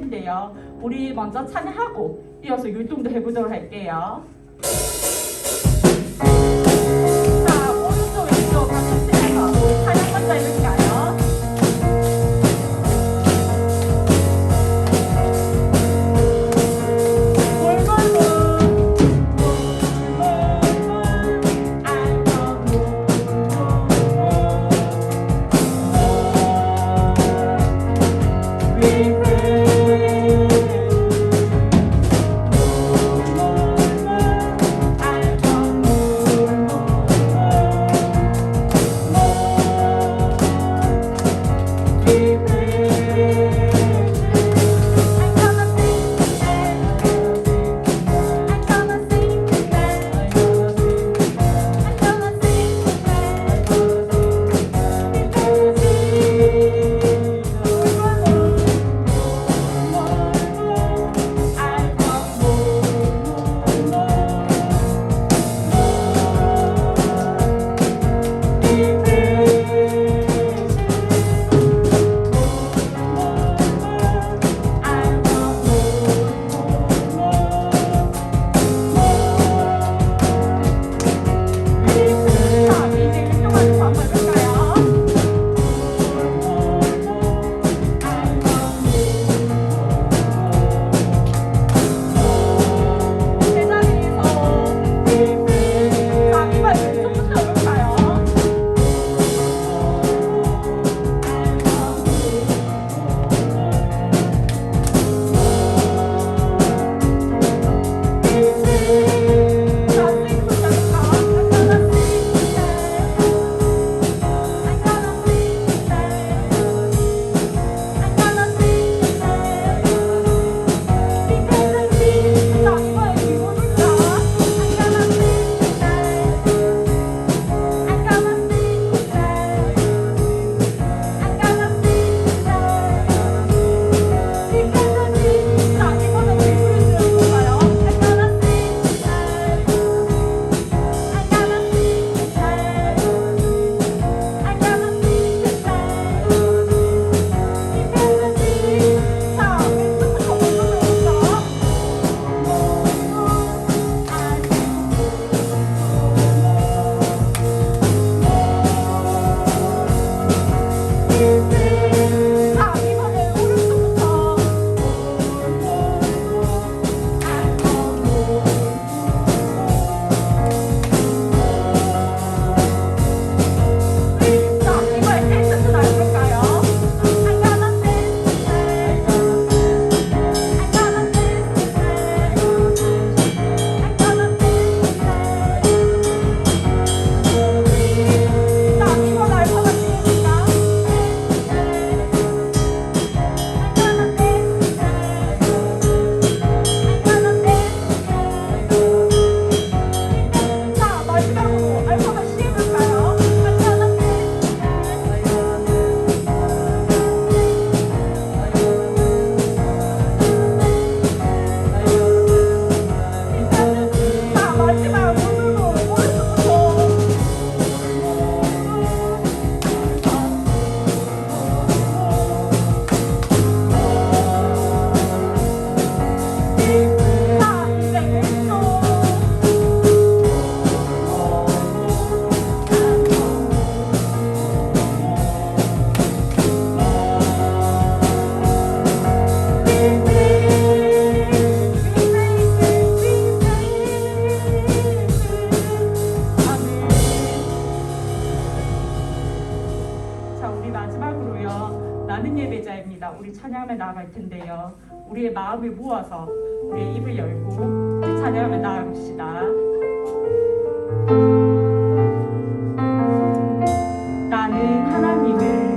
텐데요. 우리 먼저 찬양하고 이어서 율동도 해보도록 할게요. 자, 오른쪽 왼쪽 같이 치면서 찬양 먼저 해볼까요? 우리 찬양하며 나아갈 텐데요. 우리의 마음을 모아서 우리의 입을 열고 우리 찬양하며 나아갑시다. 나는 하나님을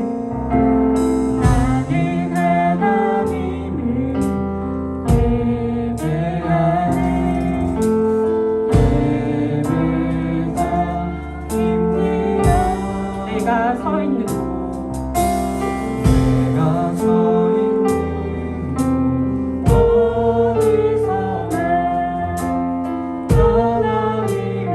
내가 서 있는 어디서나 하나님을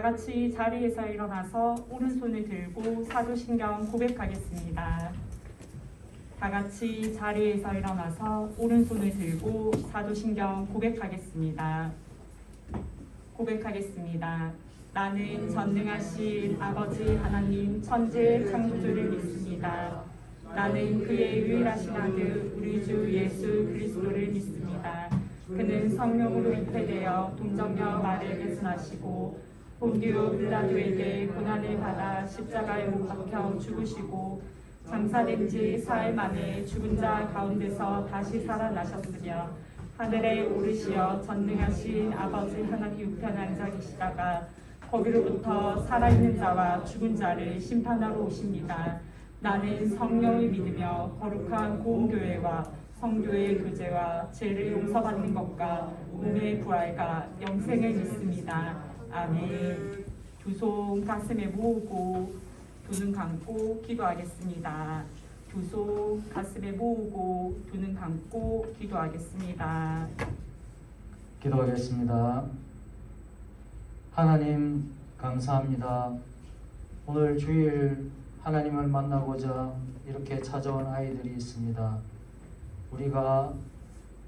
다 같이 자리에서 일어나서 오른손을 들고 사도신경 고백하겠습니다. 다 같이 자리에서 일어나서 오른손을 들고 사도신경 고백하겠습니다. 고백하겠습니다. 나는 전능하신 아버지 하나님 천지의 창조주를 믿습니다. 나는 그의 유일하신 아들 우리 주 예수 그리스도를 믿습니다. 그는 성령으로 잉태되어 동정녀 마리아에게서 나시고 본디오 빌라도에게 고난을 받아 십자가에 못 박혀 죽으시고 장사된 지 사흘 만에 죽은 자 가운데서 다시 살아나셨으며 하늘에 오르시어 전능하신 아버지 하나님 우편에 앉아 계시다가 거기로부터 살아있는 자와 죽은 자를 심판하러 오십니다. 나는 성령을 믿으며 거룩한 공교회와 성교의 교제와 죄를 용서받는 것과 몸의 부활과 영생을 믿습니다. 아멘. 두 손 가슴에 모으고 두 눈 감고 기도하겠습니다. 두 손 가슴에 모으고 두 눈 감고 기도하겠습니다. 기도하겠습니다. 하나님 감사합니다. 오늘 주일 하나님을 만나고자 이렇게 찾아온 아이들이 있습니다. 우리가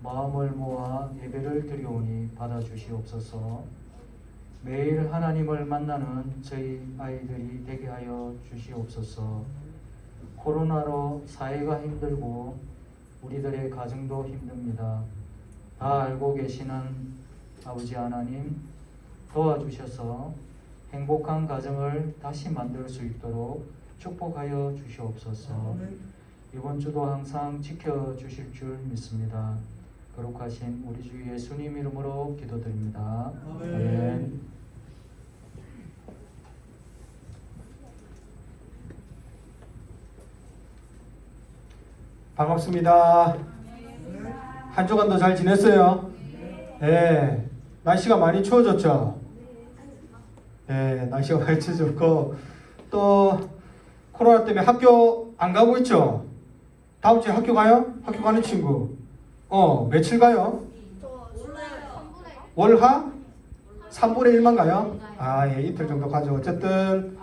마음을 모아 예배를 드리오니 받아주시옵소서. 매일 하나님을 만나는 저희 아이들이 되게 하여 주시옵소서. 코로나로 사회가 힘들고 우리들의 가정도 힘듭니다. 다 알고 계시는 아버지 하나님 도와주셔서 행복한 가정을 다시 만들 수 있도록 축복하여 주시옵소서. 이번 주도 항상 지켜주실 줄 믿습니다. 거룩하신 우리 주 예수님 이름으로 기도드립니다. 아멘. 반갑습니다. 한 주간도 잘 지냈어요? 네. 날씨가 많이 추워졌죠? 네, 날씨가 많이 추워졌고 또 코로나 때문에 학교 안 가고 있죠? 다음 주에 학교 가요? 학교 가는 친구 며칠 가요? 월화? 3분의 1만 가요? 예, 이틀 정도 가죠. 어쨌든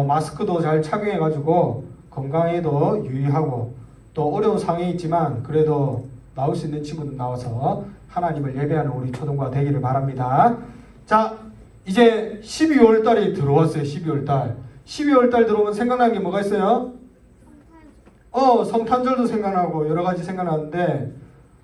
마스크도 잘 착용해가지고 건강에도 유의하고 또 어려운 상황이 있지만 그래도 나올 수 있는 친구들 나와서 하나님을 예배하는 우리 초등부가 되기를 바랍니다. 자, 이제 12월 달이 들어왔어요. 12월 달. 12월 달 들어오면 생각나는 게 뭐가 있어요? 성탄절도 생각나고 여러 가지 생각나는데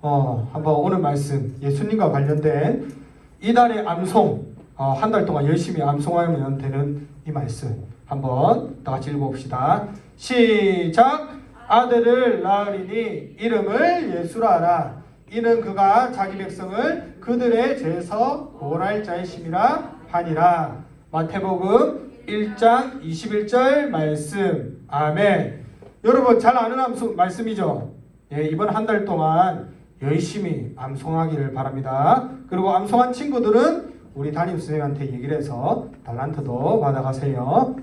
한번 오늘 말씀 예수님과 관련된 이달의 암송 한 달 동안 열심히 암송하면 되는 이 말씀 한번 다 같이 읽어봅시다. 시작! 아들을 낳으리니 이름을 예수라 하라. 이는 그가 자기 백성을 그들의 죄에서 구원할 자이심이라 하니라. 마태복음 1장 21절 말씀. 아멘. 여러분 잘 아는 말씀이죠? 예, 이번 한 달 동안 열심히 암송하기를 바랍니다. 그리고 암송한 친구들은 우리 담임선생님한테 얘기를 해서 달란트도 받아가세요.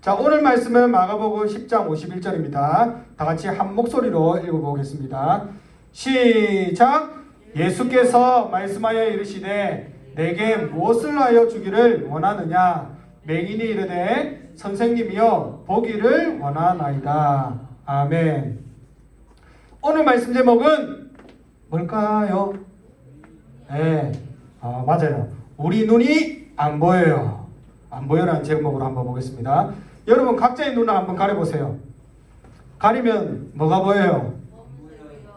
자, 오늘 말씀은 마가복음 10장 51절입니다. 다 같이 한 목소리로 읽어보겠습니다. 시작! 예수께서 말씀하여 이르시되 내게 무엇을 하여 주기를 원하느냐? 맹인이 이르되 선생님이여 보기를 원하나이다. 아멘. 오늘 말씀 제목은 뭘까요? 네, 맞아요. 우리 눈이 안 보여요. 안 보여라는 제목으로 한번 보겠습니다. 여러분 각자의 눈을 한번 가려보세요. 가리면 뭐가 보여요?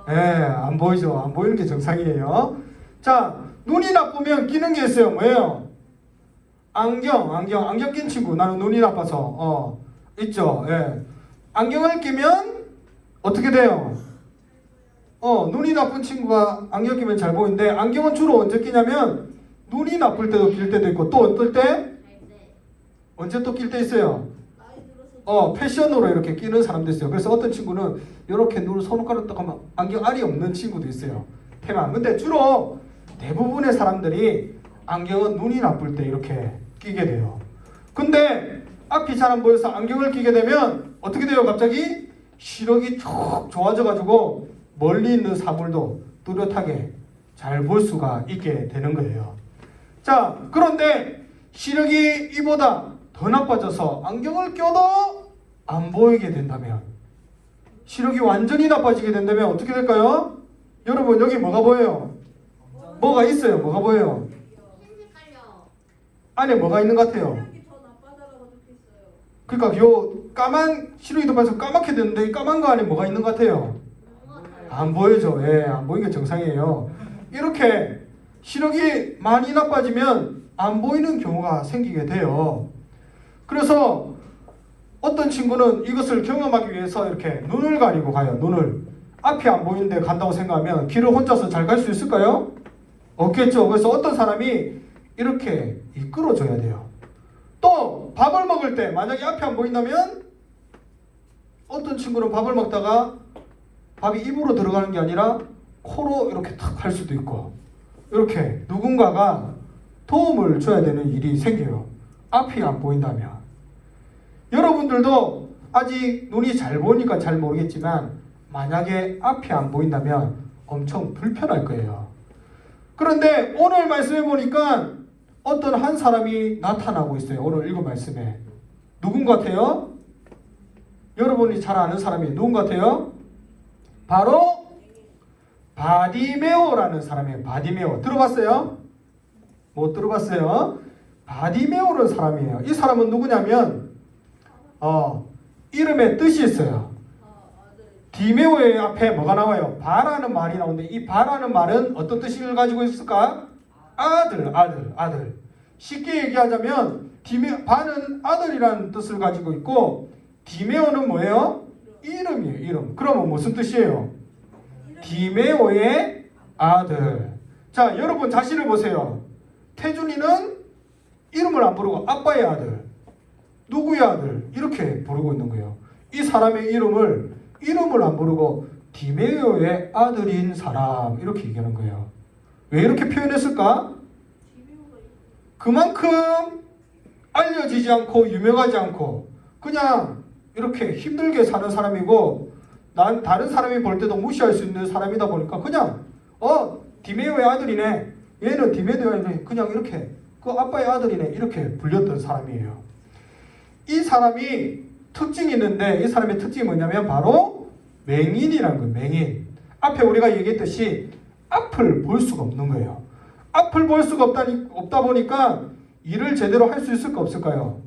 안 보이죠. 안 보이는 게 정상이에요. 자, 눈이 나쁘면 끼는 게 있어요. 뭐예요? 안경 낀 친구. 나는 눈이 나빠서 있죠. 예. 안경을 끼면 어떻게 돼요? 눈이 나쁜 친구가 안경 끼면 잘 보이는데 안경은 주로 언제 끼냐면 눈이 나쁠 때도 낄 때도 있고 또 어떨 때? 언제 또 낄 때 있어요? 패션으로 이렇게 끼는 사람도 있어요. 그래서 어떤 친구는 이렇게 눈을 손가락 딱 하면 안경 알이 없는 친구도 있어요. 태만. 근데 주로 대부분의 사람들이 안경은 눈이 나쁠 때 이렇게 끼게 돼요. 근데 앞이 잘 안 보여서 안경을 끼게 되면 어떻게 돼요? 갑자기 시력이 쭉 좋아져가지고 멀리 있는 사물도 뚜렷하게 잘 볼 수가 있게 되는 거예요. 자, 그런데 시력이 이보다 더 나빠져서 안경을 껴도 안 보이게 된다면, 시력이 완전히 나빠지게 된다면 어떻게 될까요? 여러분 여기 뭐가 보여요? 뭐가 있어요? 뭐가 보여요? 안에 뭐가 있는 것 같아요? 그러니까 요 까만 시력이 높아서 까맣게 되는데 이 까만 거 안에 뭐가 있는 것 같아요? 안 보여죠. 예, 안 보이는 게 정상이에요. 이렇게 시력이 많이 나빠지면 안 보이는 경우가 생기게 돼요. 그래서 어떤 친구는 이것을 경험하기 위해서 이렇게 눈을 가리고 가요. 눈을. 앞이 안 보이는데 간다고 생각하면 길을 혼자서 잘 갈 수 있을까요? 없겠죠. 그래서 어떤 사람이 이렇게 이끌어줘야 돼요. 또 밥을 먹을 때 만약에 앞이 안 보인다면 어떤 친구는 밥을 먹다가 밥이 입으로 들어가는 게 아니라 코로 이렇게 탁 할 수도 있고, 이렇게 누군가가 도움을 줘야 되는 일이 생겨요. 앞이 안 보인다면. 여러분들도 아직 눈이 잘 보니까 잘 모르겠지만 만약에 앞이 안 보인다면 엄청 불편할 거예요. 그런데 오늘 말씀해 보니까 어떤 한 사람이 나타나고 있어요. 오늘 읽은 말씀에. 누군 같아요? 여러분이 잘 아는 사람이 누군 같아요? 바로 바디메오라는 사람이에요. 바디메오. 들어봤어요? 못 들어봤어요? 바디메오라는 사람이에요. 이 사람은 누구냐면 이름에 뜻이 있어요. 디메오의 앞에 뭐가 나와요? 바라는 말이 나오는데 이 바라는 말은 어떤 뜻을 가지고 있을까? 아들. 쉽게 얘기하자면 바는 아들이라는 뜻을 가지고 있고 디메오는 뭐예요? 이름이에요. 이름. 그러면 무슨 뜻이에요? 디메오의 아들. 자, 여러분 자신을 보세요. 태준이는 이름을 안 부르고 아빠의 아들, 누구의 아들 이렇게 부르고 있는 거예요. 이 사람의 이름을 안 부르고 디메오의 아들인 사람 이렇게 얘기하는 거예요. 왜 이렇게 표현했을까? 그만큼 알려지지 않고 유명하지 않고 그냥 이렇게 힘들게 사는 사람이고, 난 다른 사람이 볼 때도 무시할 수 있는 사람이다 보니까 그냥 디메오의 아들이네, 얘는 디메오의 아들이네, 그냥 이렇게 그 아빠의 아들이네 이렇게 불렸던 사람이에요. 이 사람이 특징이 있는데 이 사람의 특징이 뭐냐면 바로 맹인이라는 거예요. 맹인. 앞에 우리가 얘기했듯이 앞을 볼 수가 없는 거예요. 앞을 볼 수가 없다 보니까 일을 제대로 할 수 있을까 없을까요?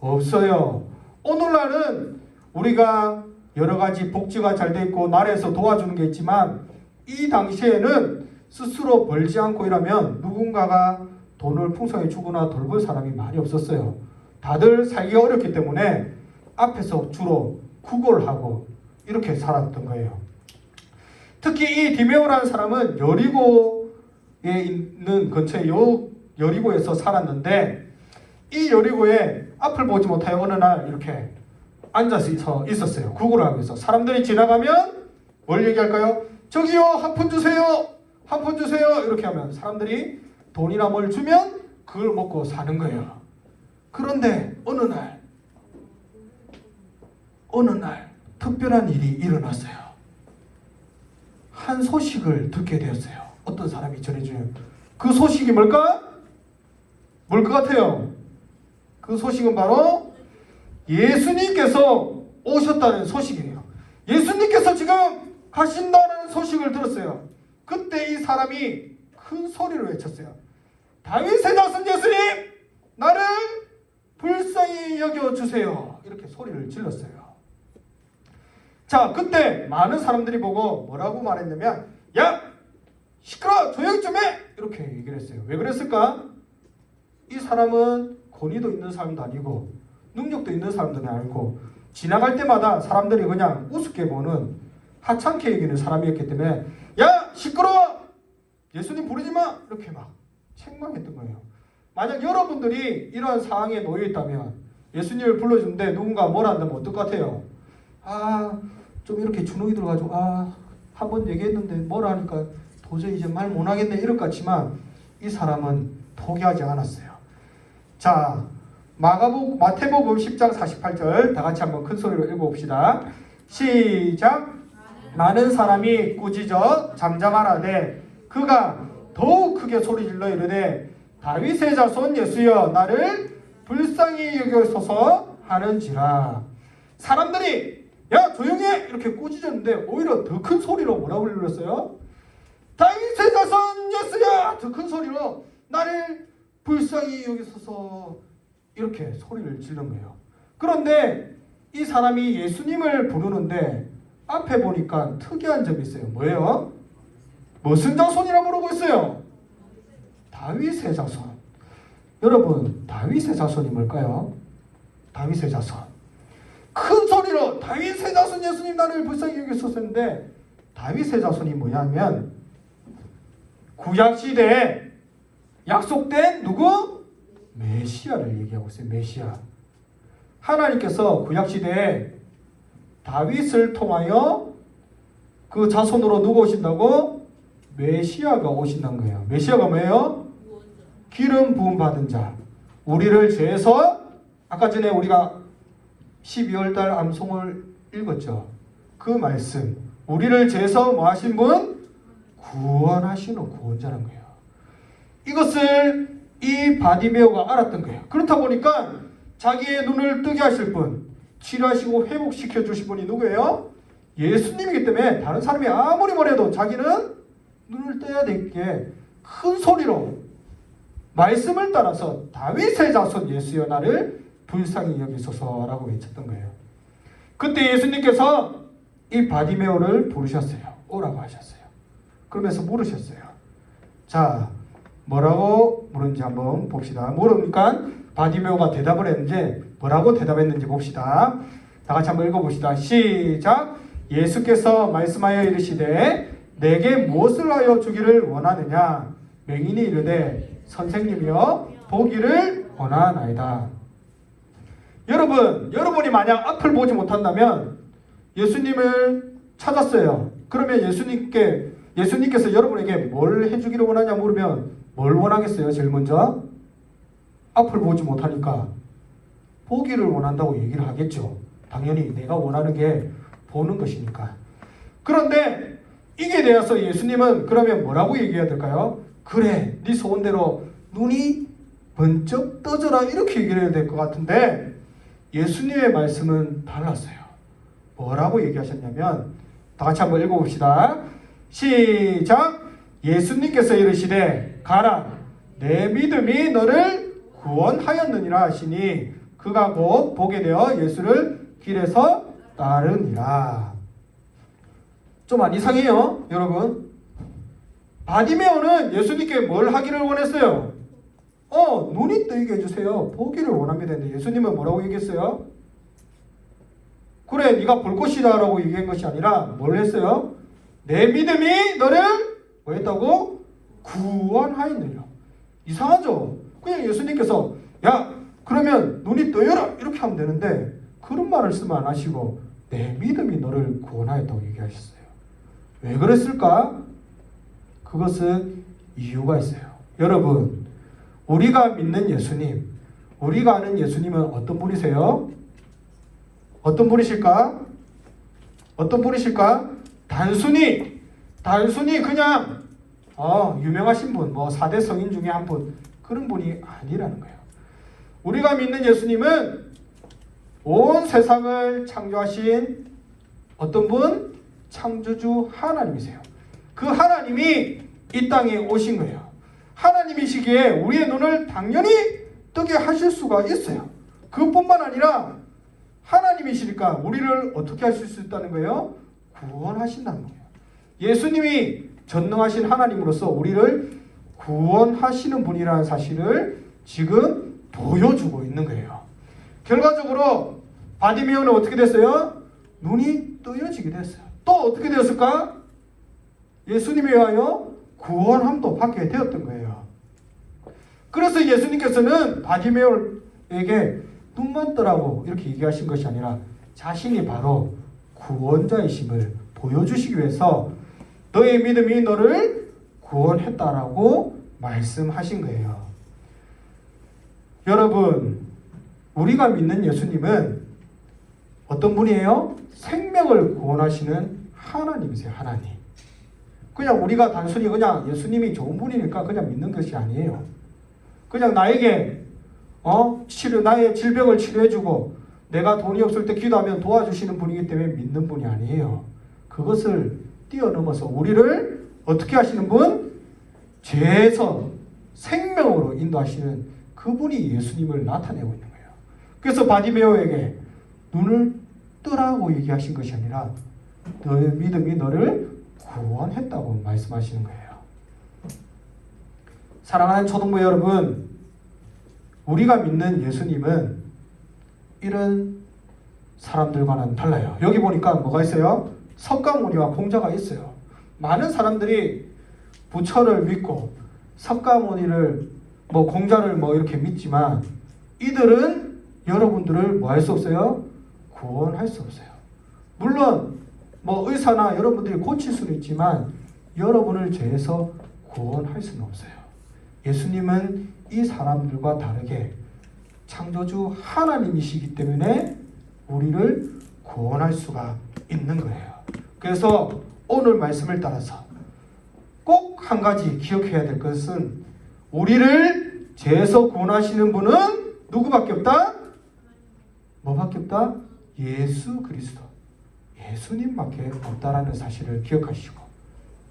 없어요. 오늘날은 우리가 여러 가지 복지가 잘 돼 있고 나라에서 도와주는 게 있지만 이 당시에는 스스로 벌지 않고 이러면 누군가가 돈을 풍성히 주거나 돌볼 사람이 많이 없었어요. 다들 살기가 어렵기 때문에 앞에서 주로 구걸하고 이렇게 살았던 거예요. 특히 이 디메오라는 사람은 여리고에 있는 근처에 여리고에서 살았는데 이 여리고에 앞을 보지 못하여 어느 날 이렇게 앉아서 있었어요. 구걸을 하고 있어. 사람들이 지나가면 뭘 얘기할까요? 저기요, 한 푼 주세요. 한 푼 주세요. 이렇게 하면 사람들이 돈이나 뭘 주면 그걸 먹고 사는 거예요. 그런데 어느 날 특별한 일이 일어났어요. 한 소식을 듣게 되었어요. 어떤 사람이 전해주는 그 소식이 뭘까? 뭘 것 같아요? 그 소식은 바로 예수님께서 오셨다는 소식이에요. 예수님께서 지금 가신다는 소식을 들었어요. 그때 이 사람이 큰 소리로 외쳤어요. 다윗의 자손 예수님, 나를 불쌍히 여겨주세요. 이렇게 소리를 질렀어요. 자, 그때 많은 사람들이 보고 뭐라고 말했냐면, 야! 시끄러워! 조용히 좀 해! 이렇게 얘기를 했어요. 왜 그랬을까? 이 사람은 권위도 있는 사람도 아니고 능력도 있는 사람도 아니고 지나갈 때마다 사람들이 그냥 우습게 보는 하찮게 여기는 사람이었기 때문에 야! 시끄러워! 예수님 부르지 마! 이렇게 막 책망했던 거예요. 만약 여러분들이 이런 상황에 놓여 있다면 예수님을 불러주는데 누군가 뭐라 한다면 어떨 것 같아요? 좀 이렇게 주눅이 들어가지고 한번 얘기했는데 뭐라 하니까 도저히 이제 말 못하겠네 이럴 것 같지만 이 사람은 포기하지 않았어요. 자, 마태복음 10장 48절 다 같이 한번 큰 소리로 읽어봅시다. 시작. 많은 사람이 꾸짖어 잠잠하라되 그가 더욱 크게 소리질러 이르되 다윗의 자손 예수여 나를 불쌍히 여기소서 하는지라. 사람들이 야 조용해 이렇게 꾸짖었는데 오히려 더 큰 소리로 뭐라고 불렀어요? 다윗의 자손 예수야 더 큰 소리로 나를 불쌍히 여기소서 이렇게 소리를 지른 거예요. 그런데 이 사람이 예수님을 부르는데 앞에 보니까 특이한 점이 있어요. 뭐예요? 무슨 자손이라 부르고 있어요? 다윗의 자손. 여러분 다윗의 자손이 뭘까요? 다윗의 자손. 큰 소리로 다윗의 자손 예수님 나를 불쌍히 여기소서 했는데 다윗의 자손이 뭐냐면 구약시대에 약속된 누구? 메시아를 얘기하고 있어요. 메시아. 하나님께서 구약시대에 다윗을 통하여 그 자손으로 누가 오신다고? 메시아가 오신다는 거예요. 메시아가 뭐예요? 기름 부음 받은 자. 우리를 죄에서 아까 전에 우리가 12월달 암송을 읽었죠. 그 말씀. 우리를 죄에서 뭐 하신 분? 구원하시는 구원자란 거예요. 이것을 이 바디메오가 알았던 거예요. 그렇다 보니까 자기의 눈을 뜨게 하실 분, 치료하시고 회복시켜 주실 분이 누구예요? 예수님이기 때문에 다른 사람이 아무리 뭐래도 자기는 눈을 떠야 되게 큰 소리로 말씀을 따라서 다윗의 자손 예수여 나를 불쌍히 여기소서라고 외쳤던 거예요. 그때 예수님께서 이 바디메오를 부르셨어요. 오라고 하셨어요. 그러면서 물으셨어요. 자, 뭐라고 물은지 한번 봅시다. 물으니까 바디메오가 대답을 했는지 뭐라고 대답했는지 봅시다. 다 같이 한번 읽어봅시다. 시작. 예수께서 말씀하여 이르시되 내게 무엇을 하여 주기를 원하느냐? 맹인이 이르되 선생님이여 보기를 원하나이다. 여러분이 만약 앞을 보지 못한다면 예수님을 찾았어요. 그러면 예수님께서 여러분에게 뭘 해주기를 원하냐 물으면 뭘 원하겠어요? 제일 먼저 앞을 보지 못하니까 보기를 원한다고 얘기를 하겠죠. 당연히 내가 원하는 게 보는 것이니까. 그런데 이게 되어서 예수님은 그러면 뭐라고 얘기해야 될까요? 그래, 네 소원대로 눈이 번쩍 떠져라 이렇게 얘기를 해야 될 것 같은데 예수님의 말씀은 달랐어요. 뭐라고 얘기하셨냐면 다 같이 한번 읽어봅시다. 시작. 예수님께서 이르시되 가라 내 믿음이 너를 구원하였느니라 하시니 그가 곧 보게 되어 예수를 길에서 따르니라. 좀 안 이상해요 여러분. 바디메오는 예수님께 뭘 하기를 원했어요? 눈이 뜨이게 해주세요. 보기를 원합니다. 근데 예수님은 뭐라고 얘기했어요? 그래 네가 볼 것이다 라고 얘기한 것이 아니라 뭘 했어요? 내 믿음이 너를 뭐 했다고? 구원하였느니라. 이상하죠? 그냥 예수님께서 야 그러면 눈이 떠여라 이렇게 하면 되는데 그런 말을 쓰면 안 하시고 내 믿음이 너를 구원하였다고 얘기하셨어요. 왜 그랬을까? 그것은 이유가 있어요. 여러분 우리가 믿는 예수님, 우리가 아는 예수님은 어떤 분이세요? 어떤 분이실까? 어떤 분이실까? 단순히 그냥 유명하신 분, 뭐 4대 성인 중에 한 분, 그런 분이 아니라는 거예요. 우리가 믿는 예수님은 온 세상을 창조하신 어떤 분? 창조주 하나님이세요. 그 하나님이 이 땅에 오신 거예요. 하나님이시기에 우리의 눈을 당연히 뜨게 하실 수가 있어요. 그뿐만 아니라 하나님이시니까 우리를 어떻게 하실 수 있다는 거예요? 구원하신다는 거예요. 예수님이 전능하신 하나님으로서 우리를 구원하시는 분이라는 사실을 지금 보여주고 있는 거예요. 결과적으로 바디메오는 어떻게 됐어요? 눈이 뜨여지게 됐어요. 또 어떻게 되었을까? 예수님에 의하여 구원함도 받게 되었던 거예요. 그래서 예수님께서는 바디메오에게 눈만 뜨라고 이렇게 얘기하신 것이 아니라 자신이 바로 구원자이심을 보여주시기 위해서 너의 믿음이 너를 구원했다라고 말씀하신 거예요. 여러분, 우리가 믿는 예수님은 어떤 분이에요? 생명을 구원하시는 하나님이세요. 하나님. 그냥 우리가 단순히 그냥 예수님이 좋은 분이니까 그냥 믿는 것이 아니에요. 그냥 나에게 나의 질병을 치료해주고 내가 돈이 없을 때 기도하면 도와주시는 분이기 때문에 믿는 분이 아니에요. 그것을 뛰어넘어서 우리를 어떻게 하시는 분? 죄에서 생명으로 인도하시는 그분이 예수님을 나타내고 있는 거예요. 그래서 바디메오에게 눈을 뜨라고 얘기하신 것이 아니라 너의 믿음이 너를 구원했다고 말씀하시는 거예요. 사랑하는 초등부 여러분, 우리가 믿는 예수님은 이런 사람들과는 달라요. 여기 보니까 뭐가 있어요? 석가모니와 공자가 있어요. 많은 사람들이 부처를 믿고 석가모니를 공자를 이렇게 믿지만 이들은 여러분들을 뭐 할 수 없어요? 구원할 수 없어요. 물론 의사나 여러분들이 고칠 수는 있지만 여러분을 죄에서 구원할 수는 없어요. 예수님은 이 사람들과 다르게 창조주 하나님이시기 때문에 우리를 구원할 수가 있는 거예요. 그래서 오늘 말씀을 따라서 꼭 한 가지 기억해야 될 것은 우리를 죄에서 구원하시는 분은 누구밖에 없다? 뭐밖에 없다? 예수 그리스도, 예수님밖에 없다라는 사실을 기억하시고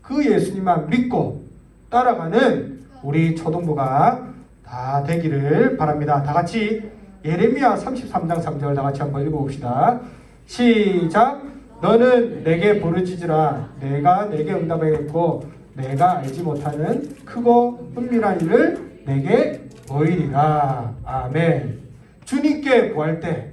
그 예수님만 믿고 따라가는 우리 초등부가 다 되기를 바랍니다. 다 같이 예레미야 33장 3절 다 같이 한번 읽어봅시다. 시작. 너는 내게 부르짖으라. 내가 내게 응답하겠고 내가 알지 못하는 크고 은밀한 일을 내게 보이리라. 아멘. 주님께 구할 때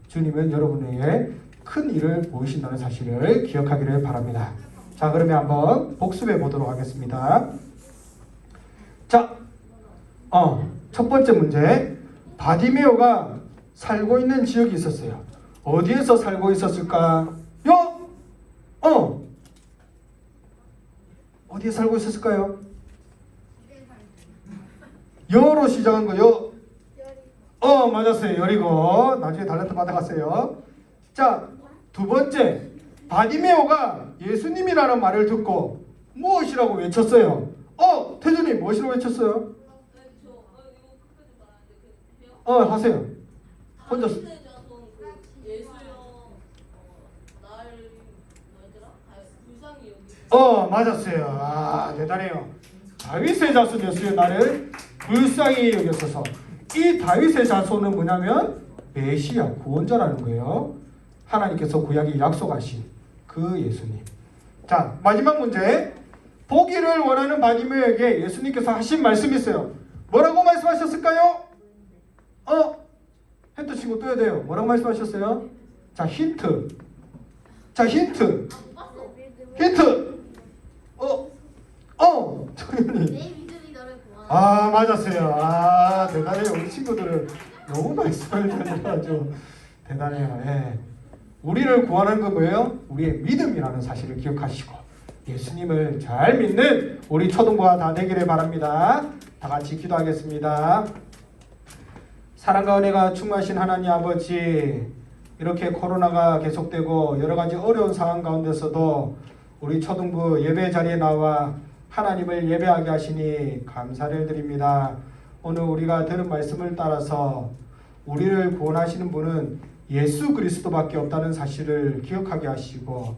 주님은 여러분에게 큰 일을 보이신다는 사실을 기억하기를 바랍니다. 자, 그러면 한번 복습해 보도록 하겠습니다. 자, 첫 번째 문제. 바디메오가 살고 있는 지역이 있었어요. 어디에서 살고 있었을까요? 어디에 살고 있었을까요? 여로 시작한 거요. 맞았어요. 여리고. 나중에 달란트 받아갔어요. 자, 두 번째. 바디메오가 예수님이라는 말을 듣고 무엇이라고 외쳤어요? 태준이 무엇이라고 외쳤어요? 하세요. 혼자. 맞았어요. 대단해요. 다윗의 자손이었어요. 나를 불쌍히 여겼어서. 이 다윗의 자손은 뭐냐면 메시아, 구원자라는 거예요. 하나님께서 구약에 약속하신 그 예수님. 자, 마지막 문제. 보기를 원하는 바디메오에게 예수님께서 하신 말씀이 있어요. 뭐라고 말씀하셨을까요? 힌트 친구 떠야 돼요. 뭐라고 말씀하셨어요? 자, 힌트. 정현이. 맞았어요. 대단해요. 우리 친구들은 너무 말씀을 잘해가지고 대단해요. 예. 우리를 구하는 건 뭐예요? 우리의 믿음이라는 사실을 기억하시고 예수님을 잘 믿는 우리 초등부가 다 되기를 바랍니다. 다 같이 기도하겠습니다. 사랑과 은혜가 충만하신 하나님 아버지, 이렇게 코로나가 계속되고 여러 가지 어려운 상황 가운데서도 우리 초등부 예배 자리에 나와 하나님을 예배하게 하시니 감사를 드립니다. 오늘 우리가 들은 말씀을 따라서 우리를 구원하시는 분은 예수 그리스도밖에 없다는 사실을 기억하게 하시고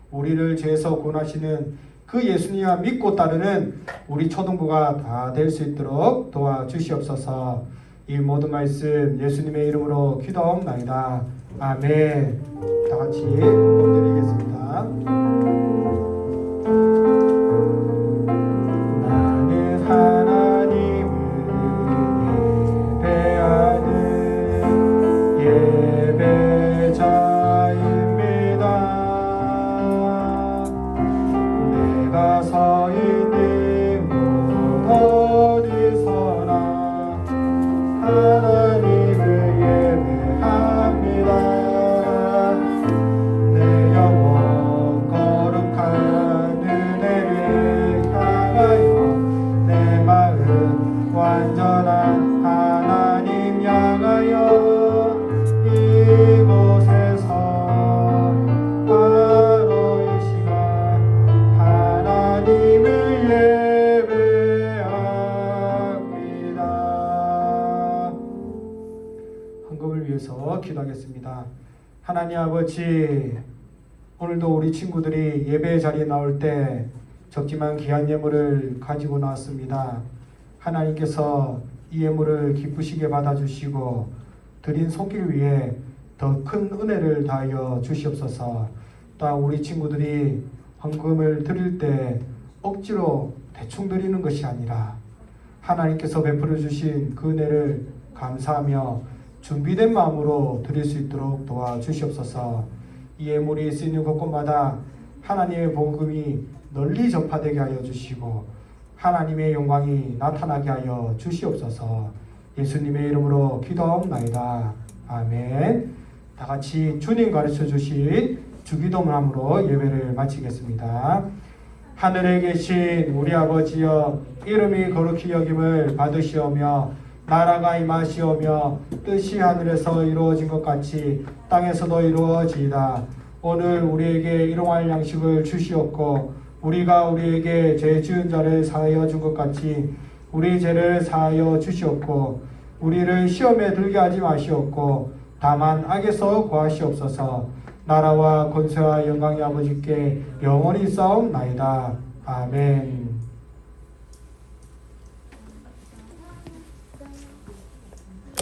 우리를 죄에서 구원하시는 그 예수님만 믿고 따르는 우리 초등부가 다 될 수 있도록 도와주시옵소서. 이 모든 말씀 예수님의 이름으로 기도하옵나이다. 아멘. 다 같이 봉드리겠습니다. 나는 하나님을 예배하는 예배자입니다. 내가 서 있는 곳 어디서나 하나님을 예배합니다. 내 영혼 거룩한 은혜를 향하여 내 마음 완전한 하나님 향하여 이곳에서 바로 이 시간 하나님을 예배합니다. 기도하겠습니다. 하나님 아버지, 오늘도 우리 친구들이 예배 자리에 나올 때 적지만 귀한 예물을 가지고 나왔습니다. 하나님께서 이 예물을 기쁘시게 받아주시고 드린 손길 위에 더 큰 은혜를 다하여 주시옵소서. 또한 우리 친구들이 헌금을 드릴 때 억지로 대충 드리는 것이 아니라 하나님께서 베풀어 주신 그 은혜를 감사하며 준비된 마음으로 드릴 수 있도록 도와주시옵소서. 이 예물이 쓰이는 곳곳마다 하나님의 복음이 널리 전파되게 하여 주시고 하나님의 영광이 나타나게 하여 주시옵소서. 예수님의 이름으로 기도하옵나이다. 아멘. 다 같이 주님 가르쳐 주신 주기도문함으로 예배를 마치겠습니다. 하늘에 계신 우리 아버지여, 이름이 거룩히 여김을 받으시오며 나라가 임하시오며 뜻이 하늘에서 이루어진 것 같이 땅에서도 이루어지이다. 오늘 우리에게 일용할 양식을 주시옵고 우리가 우리에게 죄 지은 자를 사하여 준 것 같이 우리 죄를 사하여 주시옵고 우리를 시험에 들게 하지 마시옵고 다만 악에서 구하시옵소서. 나라와 권세와 영광이 아버지께 영원히 싸움나이다. 아멘.